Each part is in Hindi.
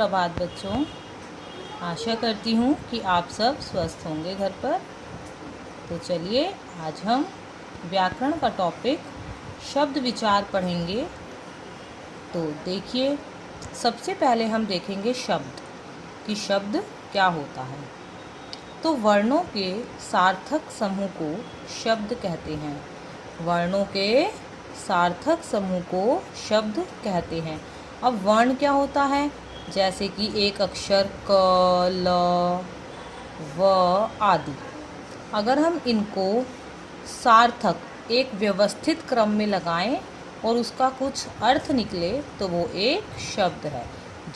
सुप्रभात बच्चों। आशा करती हूँ कि आप सब स्वस्थ होंगे घर पर। तो चलिए आज हम व्याकरण का टॉपिक शब्द विचार पढ़ेंगे। तो देखिए, सबसे पहले हम देखेंगे शब्द कि शब्द क्या होता है। तो वर्णों के सार्थक समूह को शब्द कहते हैं। वर्णों के सार्थक समूह को शब्द कहते हैं। अब वर्ण क्या होता है? जैसे कि एक अक्षर क, ल, व आदि। अगर हम इनको सार्थक एक व्यवस्थित क्रम में लगाएं और उसका कुछ अर्थ निकले तो वो एक शब्द है।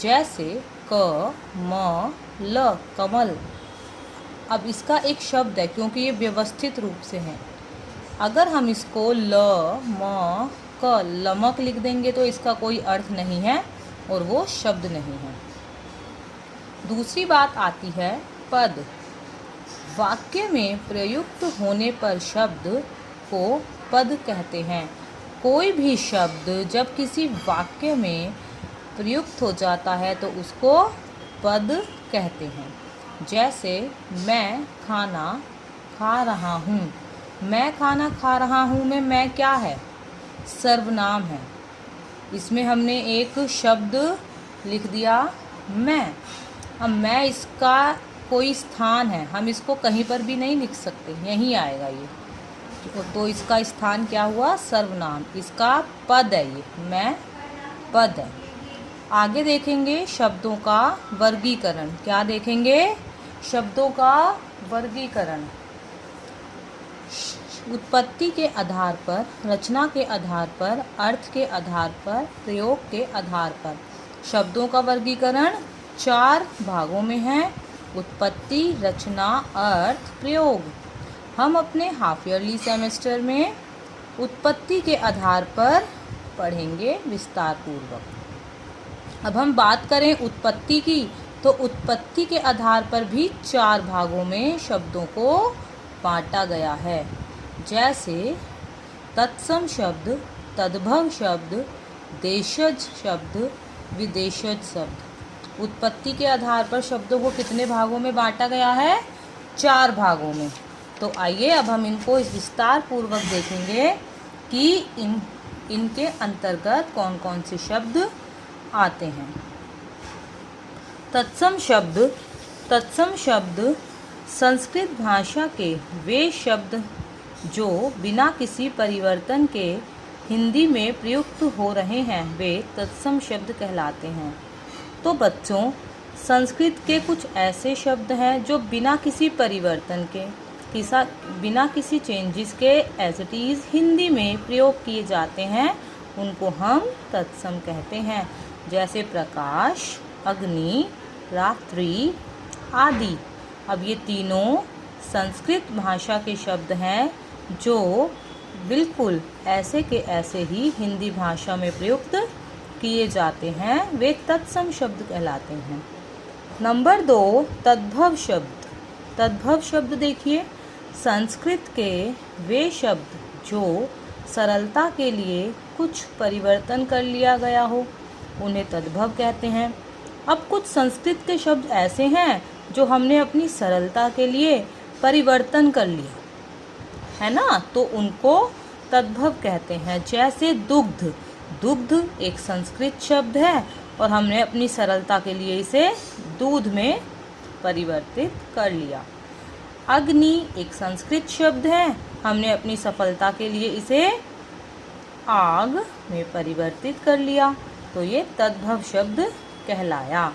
जैसे क, म, ल, कमल। अब इसका एक शब्द है क्योंकि ये व्यवस्थित रूप से है। अगर हम इसको ल, म, क, लमक लिख देंगे तो इसका कोई अर्थ नहीं है और वो शब्द नहीं है। दूसरी बात आती है पद। वाक्य में प्रयुक्त होने पर शब्द को पद कहते हैं। कोई भी शब्द जब किसी वाक्य में प्रयुक्त हो जाता है तो उसको पद कहते हैं। जैसे मैं खाना खा रहा हूँ। मैं खाना खा रहा हूँ में मैं क्या है? सर्वनाम है। इसमें हमने एक शब्द लिख दिया मैं। अब मैं इसका कोई स्थान है, हम इसको कहीं पर भी नहीं लिख सकते, यहीं आएगा ये। तो इसका स्थान क्या हुआ? सर्वनाम। इसका पद है, ये मैं पद है। आगे देखेंगे शब्दों का वर्गीकरण। क्या देखेंगे? शब्दों का वर्गीकरण। उत्पत्ति के आधार पर, रचना के आधार पर, अर्थ के आधार पर, प्रयोग के आधार पर। शब्दों का वर्गीकरण 4 भागों में है: उत्पत्ति, रचना, अर्थ, प्रयोग। हम अपने हाफ ईयरली सेमेस्टर में उत्पत्ति के आधार पर पढ़ेंगे विस्तार पूर्वक। अब हम बात करें उत्पत्ति की, तो उत्पत्ति के आधार पर भी 4 भागों में शब्दों को बांटा गया है। जैसे तत्सम शब्द, तद्भव शब्द, देशज शब्द, विदेशज शब्द। उत्पत्ति के आधार पर शब्दों को कितने भागों में बांटा गया है? 4 भागों में। तो आइए अब हम इनको इस विस्तार पूर्वक देखेंगे कि इनके अंतर्गत कौन कौन से शब्द आते हैं। तत्सम शब्द। तत्सम शब्द संस्कृत भाषा के वे शब्द जो बिना किसी परिवर्तन के हिंदी में प्रयुक्त हो रहे हैं वे तत्सम शब्द कहलाते हैं। तो बच्चों, संस्कृत के कुछ ऐसे शब्द हैं जो बिना किसी परिवर्तन के, बिना किसी चेंजेस के एज इट इज़ हिंदी में प्रयोग किए जाते हैं, उनको हम तत्सम कहते हैं। जैसे प्रकाश, अग्नि, रात्रि आदि। अब ये तीनों संस्कृत भाषा के शब्द हैं जो बिल्कुल ऐसे के ऐसे ही हिंदी भाषा में प्रयुक्त किए जाते हैं, वे तत्सम शब्द कहलाते हैं। नंबर 2, तद्भव शब्द। तद्भव शब्द देखिए, संस्कृत के वे शब्द जो सरलता के लिए कुछ परिवर्तन कर लिया गया हो, उन्हें तद्भव कहते हैं। अब कुछ संस्कृत के शब्द ऐसे हैं जो हमने अपनी सरलता के लिए परिवर्तन कर लिया है ना, तो उनको तद्भव कहते हैं। जैसे दुग्ध। दुग्ध एक संस्कृत शब्द है और हमने अपनी सरलता के लिए इसे दूध में परिवर्तित कर लिया। अग्नि एक संस्कृत शब्द है, हमने अपनी सफलता के लिए इसे आग में परिवर्तित कर लिया, तो ये तद्भव शब्द कहलाया।